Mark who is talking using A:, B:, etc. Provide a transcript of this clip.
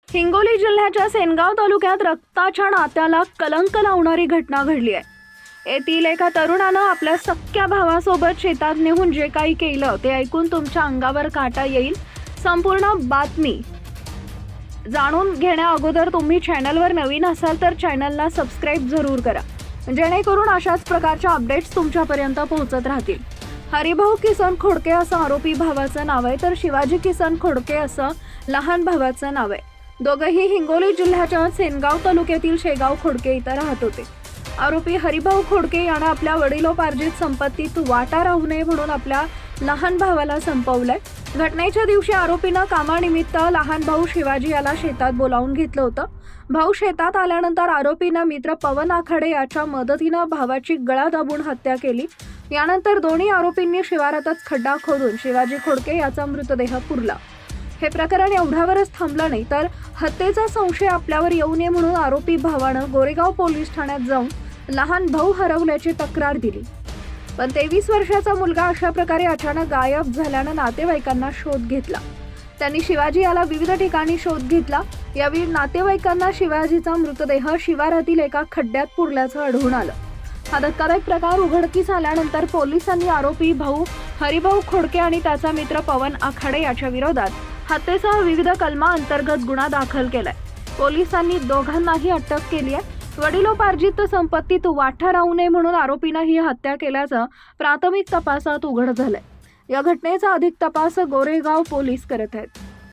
A: हिंगोली जिल्ह्याच्या सेनगाव तालुक्यात रक्ताच्या नात्याला कलंक लावणारी घटना घडली आहे। येथील एका तरुणानं आपल्या सख्ख्या भावासोबत शेतात नेऊन जे काही केलं ते ऐकून तुमच्या अंगावर काटा येईल। संपूर्ण बातमी जाणून घेण्या अगोदर तुम्ही चॅनलवर नवीन असाल तर चॅनलला सबस्क्राइब जरूर करा, जेणेकरून अशाच प्रकारच्या अपडेट्स तुमच्यापर्यंत पोहोचत राहतील। हरिभाऊ किसन खोडके असं आरोपी भावाचं नाव आहे, तर शिवाजी किसन खोडके असं लहान भावाचं नाव आहे। दोघेही हिंगोली जिल्ह्याच्या सेनगाव तालुक्यातील शेगाव खोडके इथं राहत होते। आरोपी हरिभाऊ खोडके यानं आपल्या वडिलोपार्जित संपत्तीत वाटा राहू नये म्हणून आपल्या लहान भावाला संपवलंय। घटनेच्या दिवशी आरोपीनं कामानिमित्त लहान भाऊ शिवाजी याला शेतात बोलावून घेतलं होतं। भाऊ शेतात आल्यानंतर आरोपीनं मित्र पवन आखाडे याच्या मदतीनं भावाची गळा दाबून हत्या केली। यानंतर दोन्ही आरोपींनी शिवारातच खड्डा खोदून शिवाजी खोडके याचा मृतदेह पुरला। हे प्रकरण एवढ्यावरच थांबलं नाही, तर हत्येचा संशय आपल्यावर येऊ नये म्हणून आरोपी भावानं गोरेगाव पोलीस ठाण्यात जाऊन लहान भाऊ हरवल्याची तक्रार दिली। पण 23 वर्षाचा मुलगा अशा प्रकारे अचानक गायब झाल्यानं नातेवाईकांना शोध घेतला। त्यांनी शिवाजी याला विविध ठिकाणी शोध घेतला। यावेळी नातेवाईकांना शिवाजीचा मृतदेह शिवारातील एका खड्ड्यात पुरल्याचं आढळून आलं। हा धक्कादायक प्रकार उघडकीस आल्यानंतर पोलिसांनी आरोपी भाऊ हरिभाऊ खोडके आणि त्याचा मित्र पवन आखाडे याच्या विरोधात हत्येसह विविध कलमा अंतर्गत गुन्हा दाखल केलाय। पोलिसांनी दोघांनाही अटक केली आहे। वडिलोपार्जित संपत्तीत वाटा राहू नये म्हणून आरोपीनं ही हत्या केल्याचं प्राथमिक तपासात उघड झालंय। या घटनेचा अधिक तपास गोरेगाव पोलीस करत आहेत।